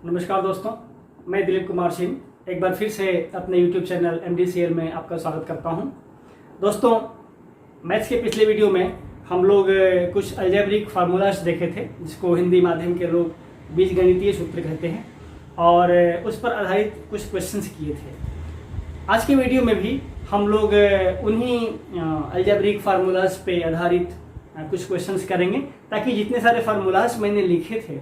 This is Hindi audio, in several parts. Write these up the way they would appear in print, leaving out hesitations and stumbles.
नमस्कार दोस्तों, मैं दिलीप कुमार सिंह एक बार फिर से अपने YouTube चैनल MDCL में आपका स्वागत करता हूं। दोस्तों, मैथ्स के पिछले वीडियो में हम लोग कुछ अलजेब्रिक फार्मूलाज देखे थे, जिसको हिंदी माध्यम के लोग बीजगणितीय सूत्र कहते हैं, और उस पर आधारित कुछ क्वेश्चंस किए थे। आज के वीडियो में भी हम लोग उन्हीं अलजेब्रिक फार्मूलाज पे आधारित कुछ क्वेश्चंस करेंगे, ताकि जितने सारे फार्मूलाज मैंने लिखे थे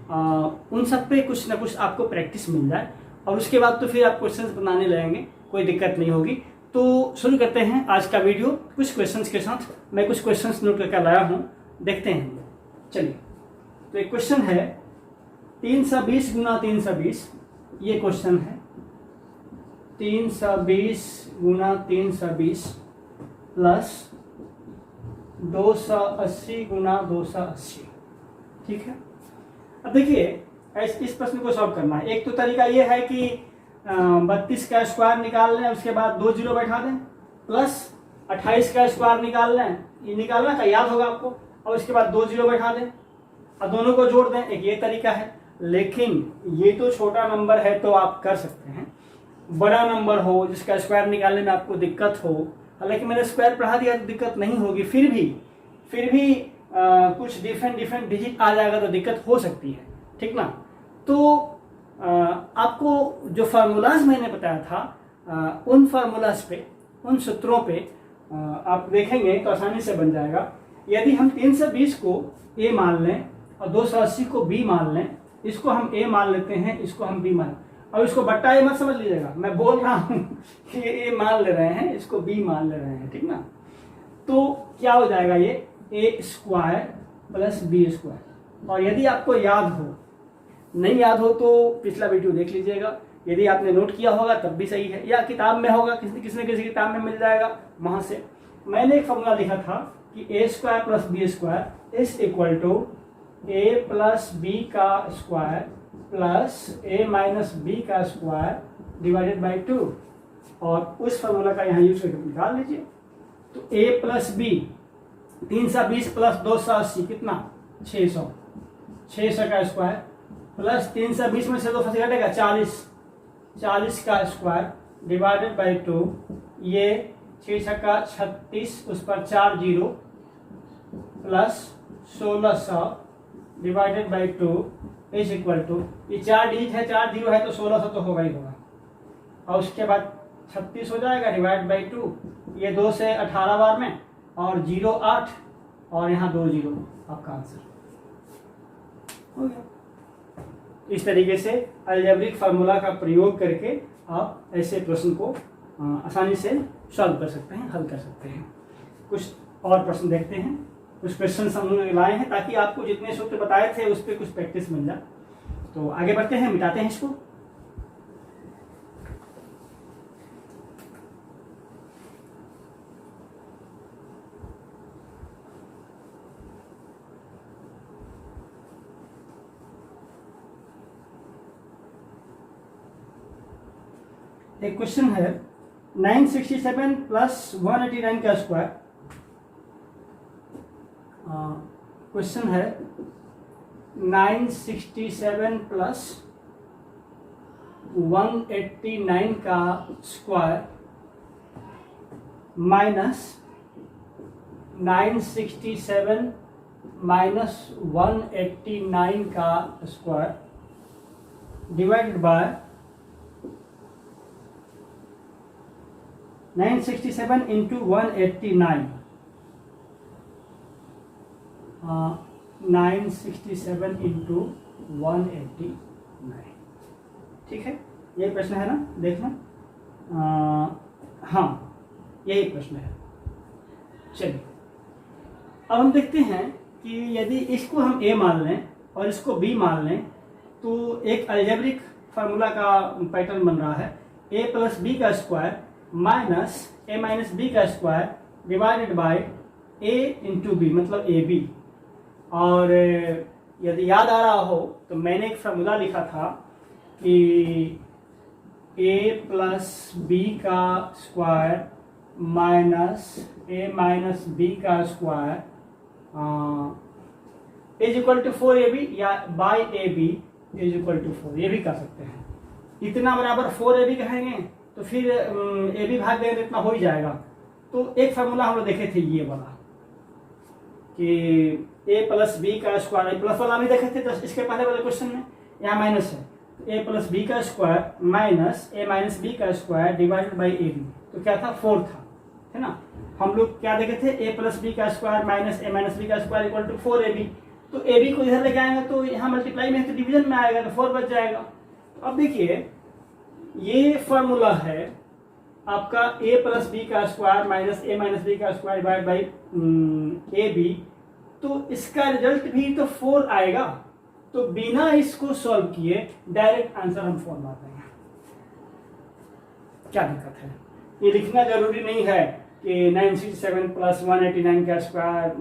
उन सब पे कुछ ना कुछ आपको प्रैक्टिस मिल जाए, और उसके बाद तो फिर आप क्वेश्चंस बनाने लगेंगे, कोई दिक्कत नहीं होगी। तो शुरू करते हैं आज का वीडियो कुछ क्वेश्चंस के साथ। मैं कुछ क्वेश्चंस नोट करके लाया हूँ, देखते हैं। चलिए, तो एक क्वेश्चन है 320 गुना 320। ये क्वेश्चन है 320 गुना 320 प्लस 280 गुना 280। ठीक है, अब देखिए इस प्रश्न को सॉल्व करना है। एक तो तरीका ये है कि 32 का स्क्वायर निकाल लें, उसके बाद 2 जीरो बैठा दें, प्लस 28 का स्क्वायर निकाल लें, ये निकालना का याद होगा आपको, और उसके बाद 2 जीरो बैठा दें और दोनों को जोड़ दें। एक ये तरीका है, लेकिन ये तो छोटा नंबर है तो आप कर सकते हैं। बड़ा नंबर हो जिसका स्क्वायर निकालने में आपको दिक्कत हो, हालांकि मैंने स्क्वायर पढ़ा दिया तो दिक्कत नहीं होगी, फिर भी कुछ डिफरेंट डिजिट आ जाएगा तो दिक्कत हो सकती है, ठीक ना। तो आपको जो फार्मूलाज मैंने बताया था उन फार्मूलाज पे, उन सूत्रों पे आप देखेंगे तो आसानी से बन जाएगा। यदि हम 320 को a मान लें और 280 को b मान लें, इसको हम a मान लेते हैं, इसको हम b मान, और इसको बट्टा a मत समझ लीजिएगा, मैं बोल रहा हूँ कि ये a मान ले रहे हैं, इसको b मान ले रहे हैं, ठीक ना। तो क्या हो जाएगा, ये a square plus b square. और यदि आपको याद हो, नहीं याद हो तो पिछला वीडियो देख लीजिएगा। यदि आपने नोट किया होगा तब भी सही है, या किताब में होगा, किसी किताब में मिल जाएगा, वहां से मैंने एक फॉर्मूला लिखा था कि a square plus b square is equal to a plus b का square plus a minus b का स्क्वायर डिवाइडेड बाई 2। और उस फॉर्मूला का यहाँ यूज करके निकाल लीजिए। तो a प्लस b 320 प्लस 280 कितना, 600 का स्क्वायर प्लस 320 में से 2 घटेगा 40 का स्क्वायर डिवाइडेड बाई 2। ये 6 का 36, उस पर 4 zero plus 1600 divided by 2 is equal to, ये 4 डिजिट है, 4 जीरो है तो 1600 तो होगा ही होगा, और उसके बाद 36 हो जाएगा डिवाइड बाई 2। ये 2 से 18 बार में, और 0 8, और यहाँ 2 जीरो, आपका आंसर हो गया। इस तरीके से अलजेब्रिक फार्मूला का प्रयोग करके आप ऐसे प्रश्न को आसानी से सॉल्व कर सकते हैं, हल कर सकते हैं। कुछ और प्रश्न देखते हैं। कुछ क्वेश्चन हम लोग लाए हैं ताकि आपको जितने सूत्र बताए थे उस पर कुछ प्रैक्टिस मिल जाए। तो आगे बढ़ते हैं, मिटाते हैं इसको। एक क्वेश्चन है 967 प्लस 189 का स्क्वायर। क्वेश्चन है 967 प्लस 189 का स्क्वायर माइनस 967 माइनस 189 का square divided bye 967 into 189। 967 into 189, ठीक है। यही प्रश्न है ना, देखना। हाँ, यही प्रश्न है। चलिए, अब हम देखते हैं कि यदि इसको हम a मान लें और इसको b मान लें, तो एक अलजेब्रिक फार्मूला का पैटर्न बन रहा है। a प्लस b का square minus a minus b का square divided by a into B, मतलब ए बी। और यदि याद आ रहा हो तो मैंने एक फार्मूला लिखा था कि a प्लस बी का square minus a minus B का square is equal to 4ab या by ab is equal to 4, ये भी कर सकते हैं। इतना बराबर 4ab कहेंगे तो फिर ab भाग देंगे तो इतना हो ही जाएगा। तो एक फार्मूला हम लोग देखे थे ये वाला कि a प्लस बी का स्क्वायर, प्लस वाला भी देखे थे तो इसके पहले वाले क्वेश्चन में, यहाँ माइनस है, a प्लस बी का square minus a minus B का स्क्वायर डिवाइडेड बाई ab, तो क्या था 4 था, है ना। हम लोग क्या देखे थे, a प्लस बी का square minus a minus B का स्क्वायर इक्वल टू 4ab, तो ab को इधर लेके आएंगे तो यहाँ मल्टीप्लाई में है तो डिवीजन में आएगा तो 4 बच जाएगा। तो अब देखिए ये फॉर्मूला है आपका a प्लस बी का square minus a minus B का स्क्वायर डिवाइड बाई ab, तो इसका रिजल्ट भी तो 4 आएगा। तो बिना इसको सॉल्व किए डायरेक्ट आंसर हम 4 मार देंगे, क्या दिक्कत है। ये लिखना जरूरी नहीं है कि 967 प्लस 189 का स्क्वायर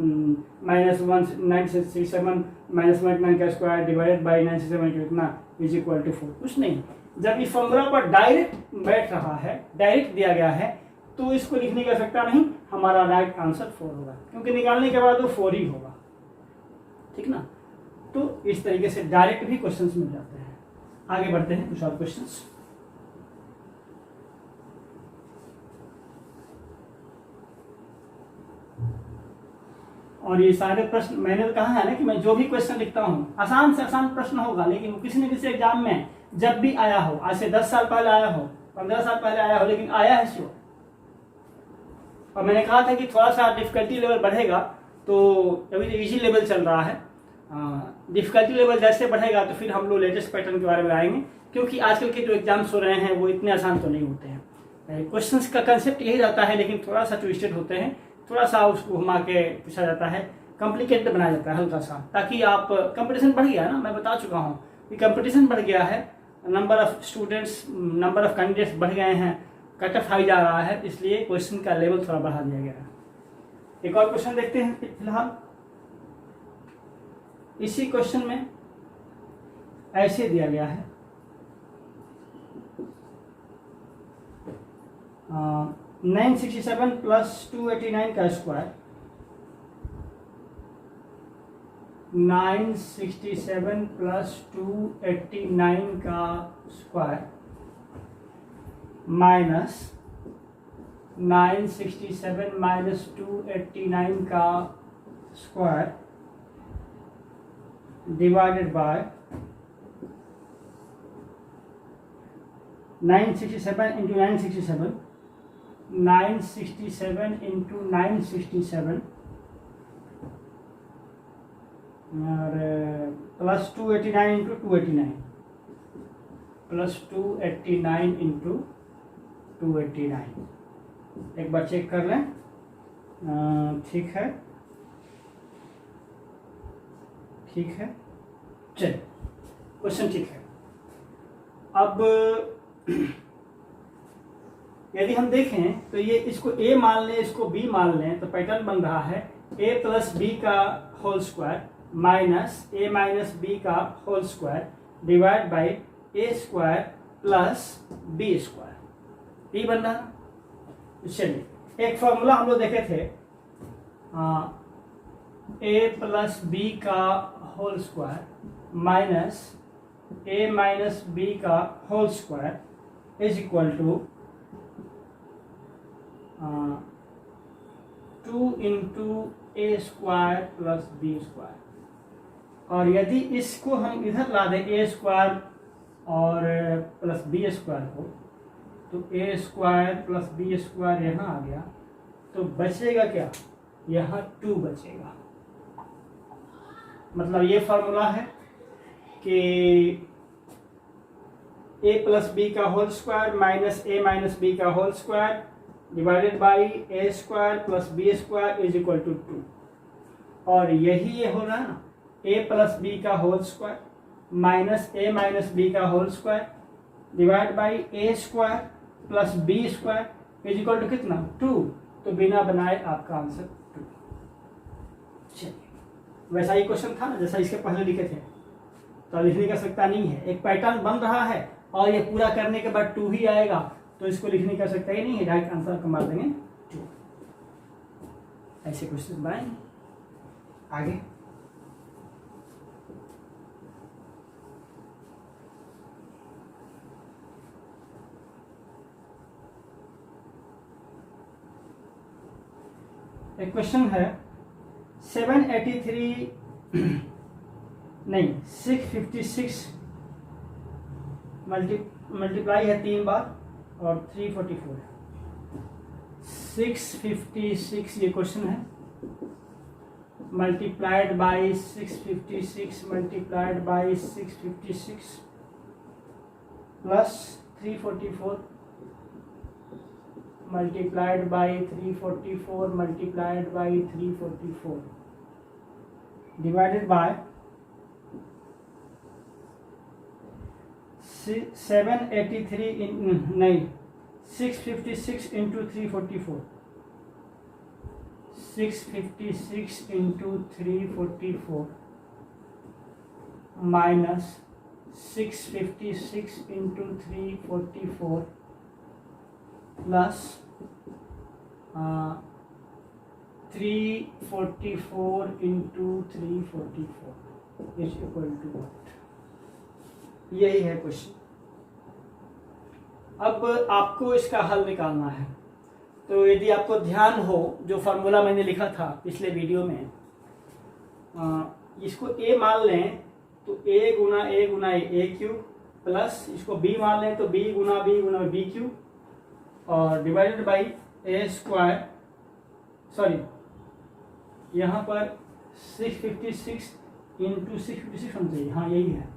माइनस 967 माइनस 189 का स्क्वायर डिवाइडेड बाई 967 कितना इज इक्वल टू 4, कुछ नहीं। जब इस फॉर्मूला पर डायरेक्ट बैठ रहा है, डायरेक्ट दिया गया है, तो इसको लिखने की आवश्यकता नहीं, हमारा राइट आंसर 4 होगा, क्योंकि निकालने के बाद वो 4 ही होगा, ठीक ना। तो इस तरीके से डायरेक्ट भी क्वेश्चंस मिल जाते हैं। आगे बढ़ते हैं कुछ और क्वेश्चंस। और ये सारे प्रश्न मैंने कहा है ना कि मैं जो भी क्वेश्चन लिखता हूँ आसान से आसान प्रश्न होगा, लेकिन वो किसी न किसी एग्जाम में जब भी आया हो, आज से 10 साल पहले आया हो, 15 साल पहले आया हो, लेकिन आया है श्योर। और मैंने कहा था कि थोड़ा सा डिफिकल्टी लेवल बढ़ेगा, तो अभी तो इजी लेवल चल रहा है, डिफिकल्टी लेवल जैसे बढ़ेगा तो फिर हम लोग लेटेस्ट पैटर्न के बारे में आएंगे, क्योंकि आजकल के जो एग्जाम्स हो रहे हैं वो इतने आसान तो नहीं होते हैं। क्वेश्चंस का कंसेप्ट यही रहता है, लेकिन थोड़ा सा ट्विस्टेड होते हैं, थोड़ा सा उसको घुमा के पूछा जाता है, कॉम्प्लिकेटेड बनाया जाता है हल्का सा, ताकि आप, कंपटीशन बढ़ गया है ना, मैं बता चुका हूँ कि कंपटीशन बढ़ गया है, number of students, number of candidates बढ़ गए हैं, कट ऑफ हाई जा रहा है, इसलिए क्वेश्चन का लेवल थोड़ा बढ़ा दिया गया है। एक और क्वेश्चन देखते हैं फिलहाल। इसी क्वेश्चन में ऐसे दिया गया है 967 प्लस 289 का स्क्वायर, 967 प्लस 289 का स्क्वायर माइनस 967 माइनस 289 का square divided bye 967 into 967, 967 into 967 और प्लस 289 इंटू 289, प्लस 289 इंटू 289। एक बार चेक कर लें, ठीक है, ठीक है, चलिए क्वेश्चन ठीक है। अब यदि हम देखें तो ये इसको a मान लें, इसको b मान लें, तो पैटर्न बन रहा है a प्लस बी का whole square minus a minus B का whole square divide by a square plus b square, ये बन रहा है। चलिए एक फॉर्मूला हम लोग देखे थे, a प्लस बी का whole square minus a minus B का whole square is equal to 2 into A square plus B square. और यदि इसको हम इधर ला दें ए स्क्वायर और प्लस बी स्क्वायर को, तो A square plus B square यहाँ आ गया, तो बचेगा क्या, यहाँ 2 बचेगा। मतलब ये फॉर्मूला है कि a प्लस बी का whole square minus a minus B का whole square divided by a square plus B square is equal to 2। और यही ये हो रहा है ना, a प्लस बी का whole square minus a minus B का whole square divide by a square plus B square is equal to कितना, 2। तो बिना बनाए आपका आंसर 2। चलिए वैसा ही क्वेश्चन था ना जैसा इसके पहले लिखे थे, तो लिखने की आवश्यकता नहीं है, एक पैटर्न बन रहा है और ये पूरा करने के बाद 2 ही आएगा, तो इसको लिखने की आवश्यकता ही नहीं है, डायरेक्ट आंसर को मार देंगे 2। ऐसे क्वेश्चन बनाएंगे। आगे एक क्वेश्चन है 783 नहीं 656 मल्टीप्लाई है 3 बार और 344 है। 656 ये क्वेश्चन है, multiplied by 656 multiplied by 656 plus 344 multiplied by 344 multiplied by 344 divided by 783 in नहीं 656 into 344 656 into 344 minus 656 into 344 plus 344 into 344 is equal to what? यही है क्वेश्चन। अब आपको इसका हल निकालना है। तो यदि आपको ध्यान हो, जो फार्मूला मैंने लिखा था पिछले वीडियो में, इसको a मान लें तो a Guna a cube plus इसको b मान लें तो b गुना b क्यूब और divided by A square, sorry यहाँ पर 656 इंटू 656 होना चाहिए, हाँ यही है,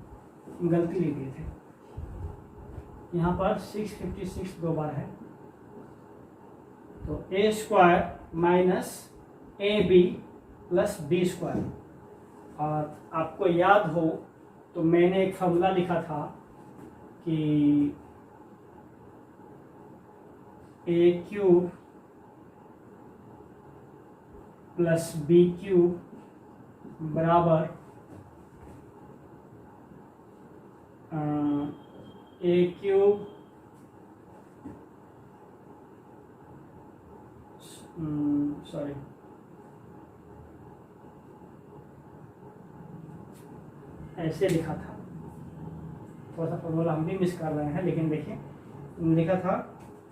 गलती लिख दिए थे, यहाँ पर 656 दो बार है, तो A square minus A B plus B square. और आपको याद हो तो मैंने एक फॉर्मूला लिखा था कि A cube plus B cube बराबर ए क्यूब सॉरी ऐसे लिखा था, थोड़ा सा फॉर्मूला हम भी मिस कर रहे हैं, लेकिन देखिए लिखा था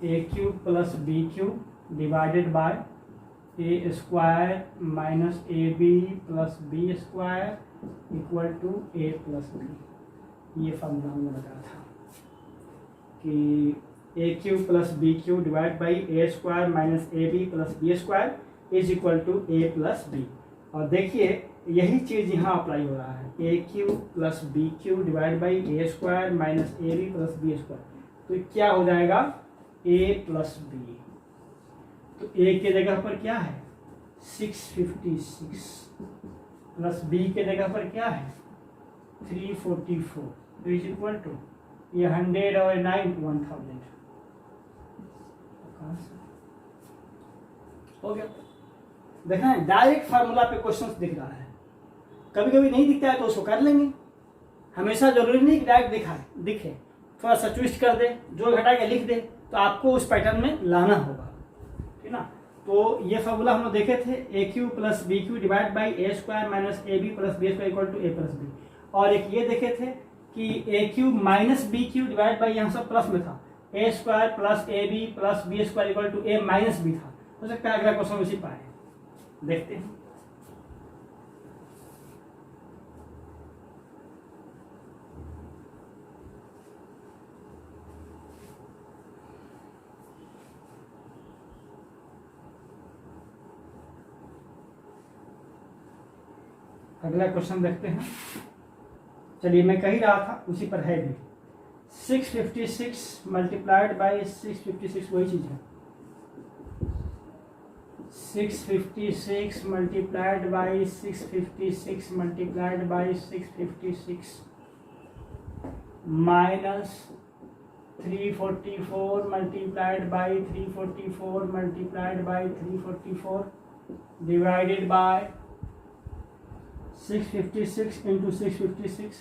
A cube plus B cube divided by A square minus A B plus B square equal to A plus B. ये फॉर्मूला हमने बताया था कि A cube plus B cube divide by A square minus A B plus B square is equal to A plus B. और देखिए यही चीज़ यहाँ अप्लाई हो रहा है, A cube plus B cube divide by A square minus A B plus B square, तो क्या हो जाएगा ए प्लस बी। तो ए के जगह पर क्या है 656 प्लस बी के जगह पर क्या है 344, तो इज इक्वल टू ये 100 और 9 1000 हो गया। देखा है डायरेक्ट फार्मूला पे क्वेश्चंस दिख रहा है, कभी कभी नहीं दिखता है तो उसको कर लेंगे, हमेशा जरूरी नहीं कि डायरेक्ट दिखे, थोड़ा सा ट्विस्ट कर दे, जो घटा के लिख दे, तो आपको उस पैटर्न में लाना होगा, ठीक ना। तो ये फार्मूला हम लोग देखे थे, A cube plus B cube divide by A square minus A B plus B square equal to A plus B. और एक ये देखे थे कि A cube minus B cube divide by, यहाँ सब प्लस में था, A square plus A B plus B square equal to A minus B था। हो सकता है अगला क्वेश्चन उसी पाए, देखते हैं। अगला क्वेश्चन देखते हैं। चलिए मैं कह ही रहा था उसी पर है भी, 656 मल्टीप्लाइड बाई 656 वही चीज है, 656 multiplied by 656 multiplied by 656 minus 344 multiplied by 344 multiplied by 344 divided by 656 into 656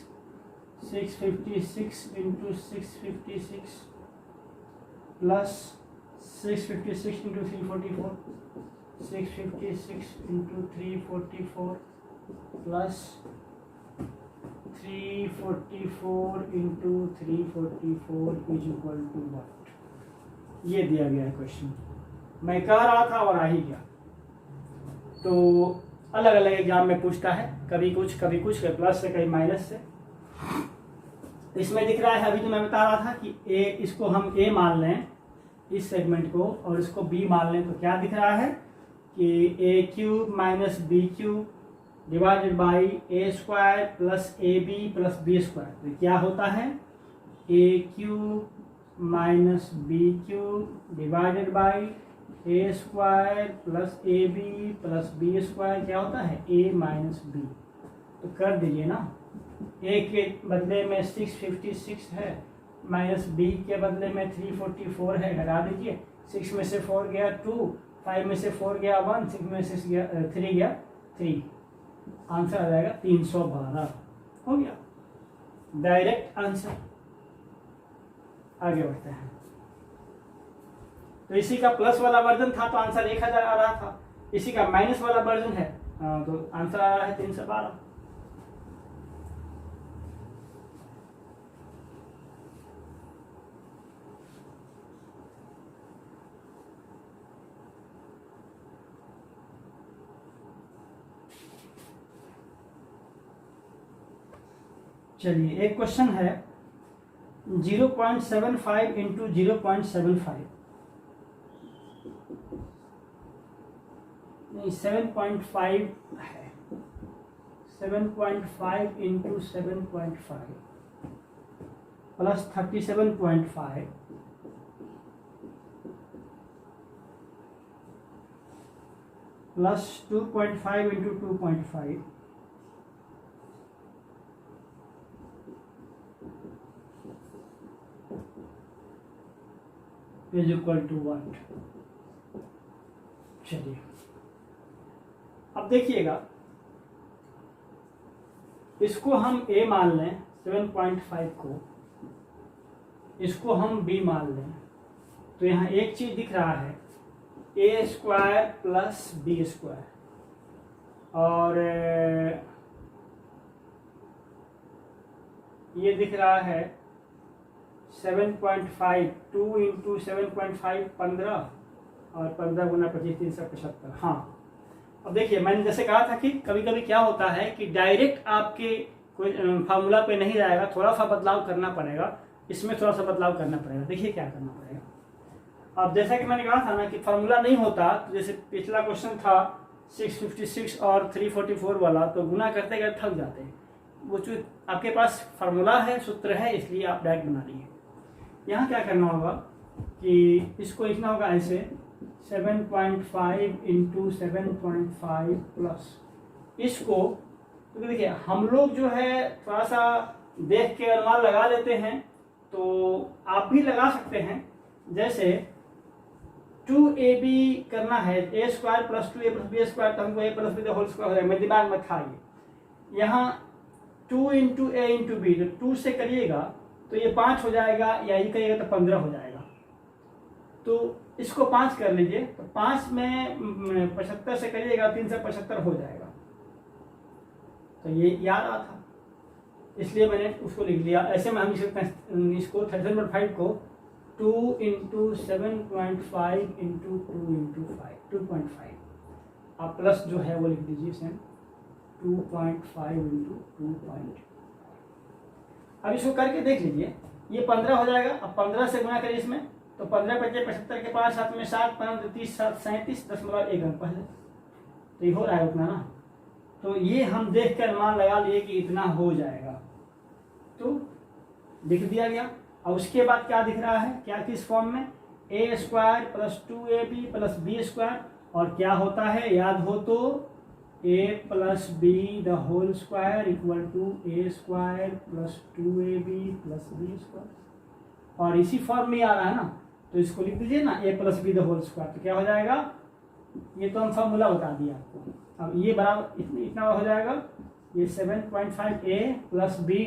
656 into 656 plus 656 into 344 656 into 344 plus 344 into 344 is equal to what? ये दिया गया है क्वेश्चन, मैं कह रहा था और आ ही गया। तो अलग अलग एग्जाम में पूछता है, कभी कुछ कभी प्लस से कभी माइनस से। इसमें दिख रहा है, अभी तो मैं बता रहा था कि ए, इसको हम ए मान लें इस सेगमेंट को, और इसको बी मान लें, तो क्या दिख रहा है कि A cube minus B cube divided by A square plus A B plus B square. तो क्या होता है, A cube minus B cube divided by A square plus A B plus B square, क्या होता है ए माइनस बी। तो कर दीजिए ना, ए के बदले में 656 है, माइनस बी के बदले में 344 है, घटा दीजिए। 6 में से 4 गया 2, 5 में से 4 गया 1, 6 में से 3 गया 3, आंसर आ जाएगा 312। हो गया डायरेक्ट आंसर। आगे बढ़ते हैं। तो इसी का प्लस वाला वर्जन था तो आंसर 1000 आ रहा था, इसी का माइनस वाला वर्जन है तो आंसर आ रहा है 312। चलिए एक क्वेश्चन है 0.75 इंटू 0.75, नहीं 7.5 है, 7.5 into 7.5 plus 37.5 plus 2.5 into 2.5 is equal to 1। चलिए अब देखिएगा, इसको हम a मान लें 7.5 को, इसको हम b मान लें, तो यहाँ एक चीज दिख रहा है a square plus B square, और ये दिख रहा है 7.5, 2 इंटू 7.5 15, और 15 गुना 25 375। हाँ अब देखिए, मैंने जैसे कहा था कि कभी कभी क्या होता है कि डायरेक्ट आपके कोई फार्मूला पे नहीं जाएगा, थोड़ा सा बदलाव करना पड़ेगा, इसमें थोड़ा सा बदलाव करना पड़ेगा। देखिए क्या करना पड़ेगा। अब जैसा कि मैंने कहा था ना कि फार्मूला नहीं होता, तो जैसे पिछला क्वेश्चन था 656 और 344 वाला, तो गुना करते गए थक जाते हैं। वो जो आपके पास फार्मूला है, सूत्र है, इसलिए आप डायरेक्ट बना लिए। यहाँ क्या करना होगा कि इसको लिखना होगा ऐसे 7.5 इंटू 7.5 प्लस इसको, तो देखिए हम लोग जो है थोड़ा सा देख के अनुमान लगा लेते हैं, तो आप भी लगा सकते हैं। जैसे 2ab करना है, a square plus 2a plus B square, तो हमको a plus B whole square हो जाएगा। मेरे दिमाग में था ये, यहाँ 2 इंटू a इंटू बी, तो 2 से करिएगा तो ये 5 हो जाएगा, या ये करिएगा तो 15 हो जाएगा। तो इसको 5 कर लीजिए, तो 5 में 75 से करिएगा 375 हो जाएगा। तो ये याद आ था, इसलिए मैंने उसको लिख लिया। ऐसे में हम इसको 37.5 को 2 इंटू 7.5 इंटू 2 इंटू 2.5, आप प्लस जो है वो लिख दीजिए सेम 2.5 इंटू 2.5। अब इसको करके देख लीजिए, ये 15 हो जाएगा। अब 15 से गुना करिए इसमें, तो 15 बचे 75 के 5 7 में 7 15 30 7 37 दशमलव 1 पहले, तो ये हो रहा है उतना ना। तो ये हम देख कर अनुमान लगा लिए कि इतना हो जाएगा, तो लिख दिया गया। और उसके बाद क्या दिख रहा है, क्या किस फॉर्म में, a square plus 2ab plus B square, और क्या होता है याद हो तो a plus B the whole square equal to a square plus 2ab plus B square, और इसी फॉर्म में आ रहा है ना, तो इसको लिख दीजिए ना a plus B the whole square. तो क्या हो जाएगा, ये तो हम फॉर्मूला बता दिया आपको। अब ये बराबर इतना हो जाएगा, ये 7.5 a प्लस बी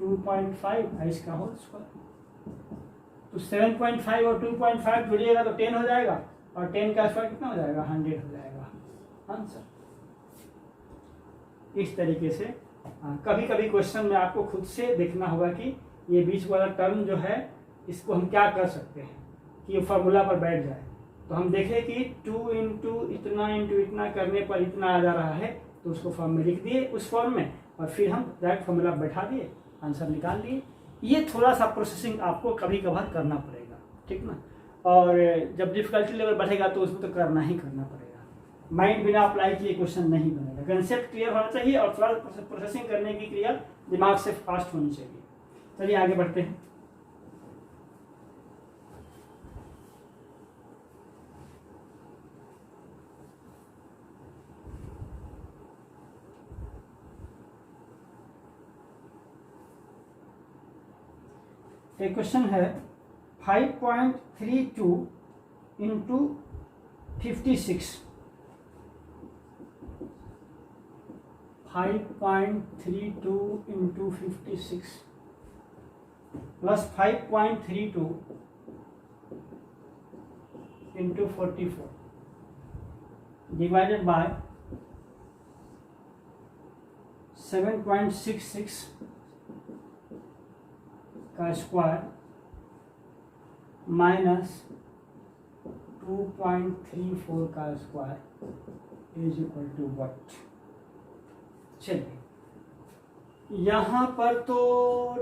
2.5 इसका होल स्क्वायर। तो 7.5 और 2.5 जुड़िएगा तो 10 हो जाएगा, और 10 का स्क्वायर कितना हो जाएगा, 100 हो जाएगा आंसर। इस तरीके से कभी कभी क्वेश्चन में आपको खुद से देखना होगा कि ये बीच वाला टर्म जो है इसको हम क्या कर सकते हैं कि ये फॉर्मूला पर बैठ जाए। तो हम देखें कि 2 इंटू इतना करने पर इतना आ जा रहा है, तो उसको फॉर्म में लिख दिए उस फॉर्म में, और फिर हम डायरेक्ट फॉर्मूला बैठा दिए, आंसर निकाल लिए। ये थोड़ा सा प्रोसेसिंग आपको कभी कभार करना पड़ेगा, ठीक ना। और जब डिफिकल्टी लेवल बढ़ेगा तो उसमें तो करना ही करना पड़ेगा। माइंड बिना अप्लाई किए क्वेश्चन नहीं बनेगा। कंसेप्ट क्लियर होना चाहिए और थोड़ा प्रोसेसिंग करने की क्रिया दिमाग से फास्ट होनी चाहिए। चलिए आगे बढ़ते हैं। एक क्वेश्चन है 5.32 into 56, 5.32 into 56 plus 5.32 into 44 divided by 7.66 का स्क्वायर माइनस 2.34 का square is equal to what. चलिए यहाँ पर तो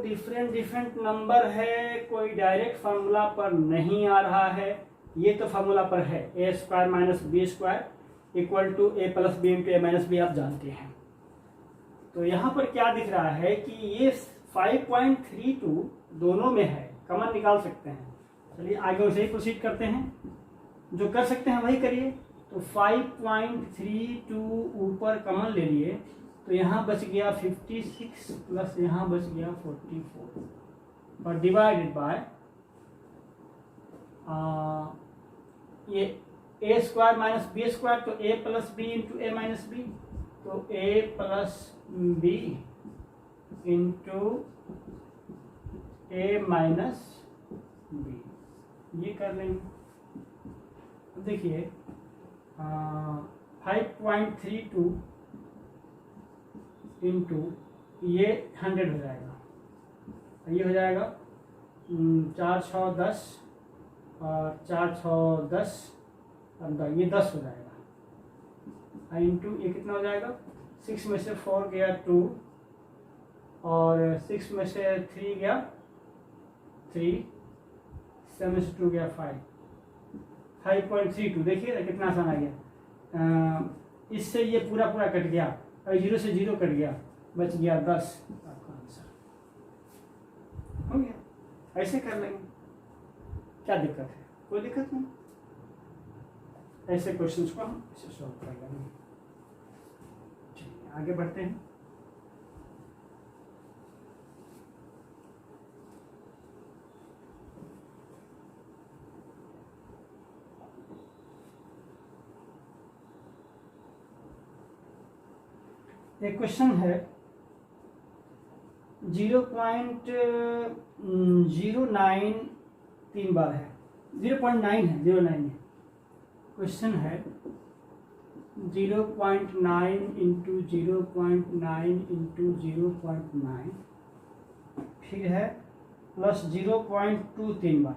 डिफरेंट नंबर है, कोई डायरेक्ट फार्मूला पर नहीं आ रहा है। ये तो फार्मूला पर है, A square minus B square equal to A plus B into A minus B, आप जानते हैं। तो यहाँ पर क्या दिख रहा है कि ये 5.32 दोनों में है, कॉमन निकाल सकते हैं। चलिए आगे वैसे ही प्रोसीड करते हैं, जो कर सकते हैं वही करिए। तो 5.32 ऊपर कॉमन ले लिए, तो यहाँ बच गया 56 प्लस यहाँ बच गया 44 और डिवाइडेड बाय ये ए स्क्वायर माइनस बी स्क्वायर, तो ए plus B into A minus B, तो ए plus B into A minus B, ये कर लेंगे। देखिए 5.32 इंटू ये 100 हो जाएगा, ये हो जाएगा 4 6 10 और 4 6 10 और ये 10 हो जाएगा। इंटू ये कितना हो जाएगा, 6 में से 4 गया 2 और 6 में से 3 गया 3, 7 में से 2 गया 5, 5.32। देखिए कितना आसान आ गया। इससे ये पूरा कट गया और 0 से 0 कट गया, बच गया 10, आपका आंसर हो गया। ऐसे कर लेंगे, क्या दिक्कत है, कोई दिक्कत नहीं। ऐसे क्वेश्चंस को हम इसे सॉल्व कर लेंगे। चलिए आगे बढ़ते हैं। एक क्वेश्चन है 0.09 3 बार है, 0.9 है, 09 है। क्वेश्चन है 0.9 इंटू 0.9 इंटू 0.9 फिर है प्लस 0.2 3 बार,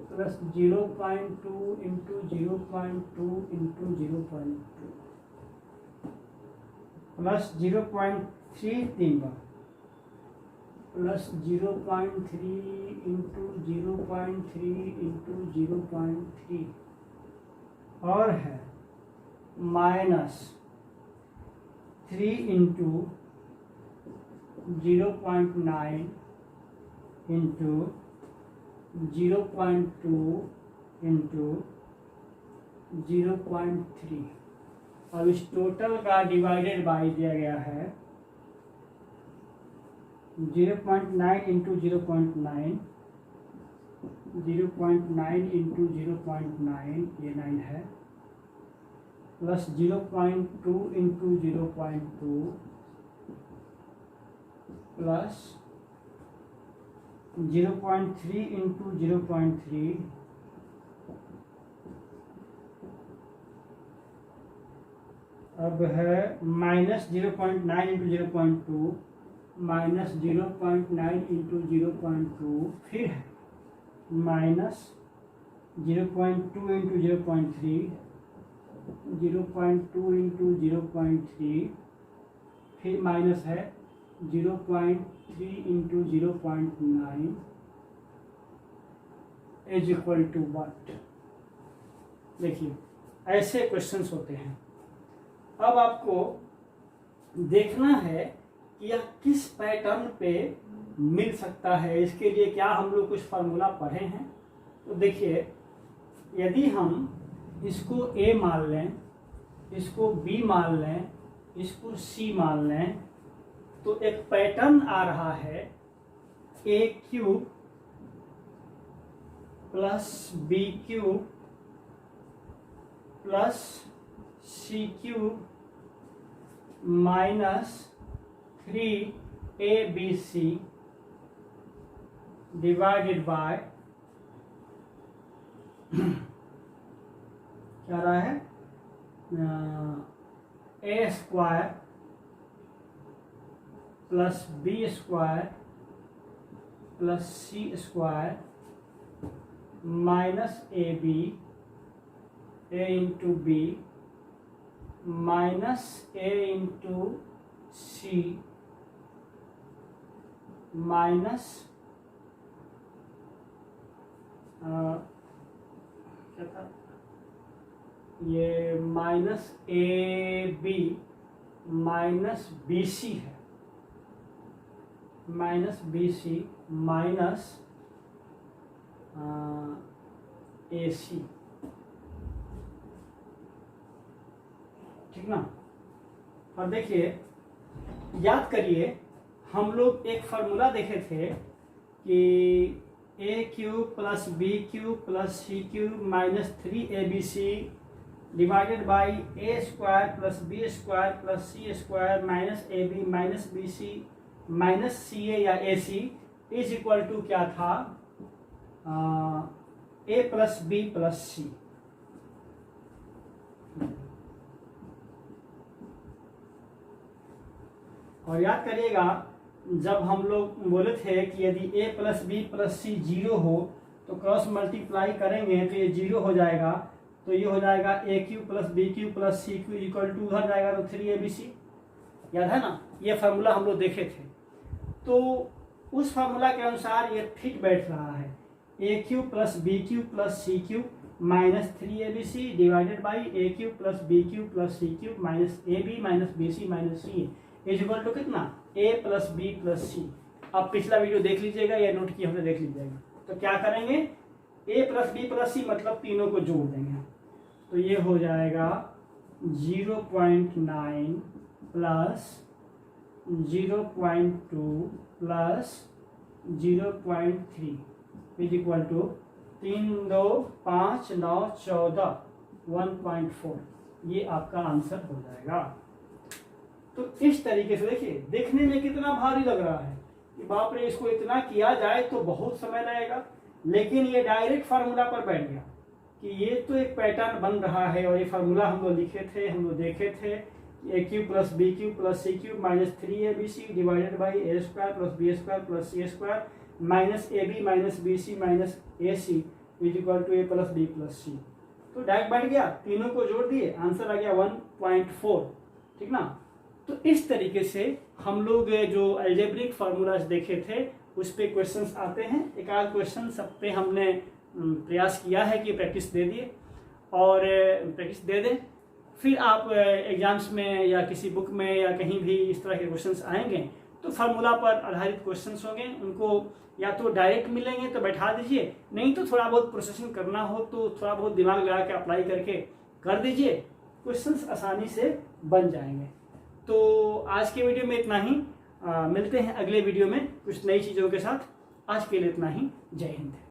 प्लस 0.2 इंटू 0.2 इंटू 0.2 प्लस 0.3 3 बार, प्लस 0.3 इंटू 0.3 इंटू 0.3 और है माइनस 3 इंटू 0.9 इंटू 0.2 इंटू 0.3 और इस टोटल का डिवाइडेड बाई दिया गया है 0.9 इंटू 0.9, 0.9 इंटू 0.9 ये 9 है, प्लस 0.2 इंटू 0.2 प्लस 0.3 इंटू 0.3 अब है माइनस 0.9 इंटू 0.2 माइनस 0.9 इंटू 0.2 फिर है माइनस 0.2 इंटू 0.3, 0.2 इंटू 0.3, फिर माइनस है 0.3 into 0.9 is equal to what. देखिए ऐसे क्वेश्चंस होते हैं। अब आपको देखना है कि यह किस पैटर्न पे मिल सकता है। इसके लिए क्या हम लोग कुछ फार्मूला पढ़े हैं। तो देखिए यदि हम इसको A मान लें, इसको B मान लें, इसको C मान लें, तो एक पैटर्न आ रहा है A cube plus B cube plus C cube minus 3ABC divided by क्या रहा है A square plus B square plus C square minus AB A into B minus A into C minus क्या था ये माइनस AB माइनस BC है, माइनस BC माइनस AC, ठीक ना। और देखिए याद करिए हम लोग एक फार्मूला देखे थे कि A cube plus B cube plus C cube minus 3ABC divided by A square plus B square plus C square minus AB minus BC minus CA या AC इज इक्वल टू क्या था A plus B plus C। और याद करिएगा जब हम लोग बोले थे कि यदि A plus B plus C 0 हो तो क्रॉस मल्टीप्लाई करेंगे तो ये 0 हो जाएगा, तो ये हो जाएगा A cube plus B cube plus C cube equal to उधर जाएगा तो 3ABC। याद है ना, ये फार्मूला हम लोग देखे थे। तो उस फार्मूला के अनुसार ये फिट बैठ रहा है A cube plus B cube plus C cube minus 3ABC divided by A cube plus B cube plus C cube minus AB minus BC minus C is equal to कितना A plus B plus C। अब पिछला वीडियो देख लीजिएगा या नोट किया हमने देख लीजिएगा। तो क्या करेंगे A plus B plus C मतलब तीनों को जोड़ देंगे, तो ये हो जाएगा 0.9 plus 0.2 plus 0.3 is equal to 3 2 5 9 14 1.4। ये आपका आंसर हो जाएगा। तो इस तरीके से देखिए देखने में कितना भारी लग रहा है कि बाप रे इसको इतना किया जाए तो बहुत समय लगेगा, लेकिन ये डायरेक्ट फार्मूला पर बैठ गया कि ये तो एक पैटर्न बन रहा है। और ये फार्मूला हम लोग लिखे थे, हम लोग देखे थे A cube plus B cube plus C cube minus 3ABC divided by A square plus B square plus C square minus AB minus BC minus AC is equal to A plus B plus C। तो डायरेक्ट बैठ गया, तीनों को जोड़ दिए, आंसर आ गया 1.4, ठीक ना। तो इस तरीके से हम लोग जो अलजेब्रिक फार्मूलाज देखे थे उस पे क्वेश्चंस आते हैं। एक आध क्वेश्चन सब पे हमने प्रयास किया है कि प्रैक्टिस दे दिए और प्रैक्टिस दे दें, फिर आप एग्जाम्स में या किसी बुक में या कहीं भी इस तरह के क्वेश्चंस आएंगे तो फार्मूला पर आधारित क्वेश्चंस होंगे, उनको या तो डायरेक्ट मिलेंगे तो बैठा दीजिए, नहीं तो थोड़ा बहुत प्रोसेसिंग करना हो तो थोड़ा बहुत दिमाग लगा के अप्लाई करके कर दीजिए, क्वेश्चंस आसानी से बन जाएंगे। तो आज के वीडियो में इतना ही, मिलते हैं अगले वीडियो में कुछ नई चीज़ों के साथ। आज के लिए इतना ही, जय हिंद।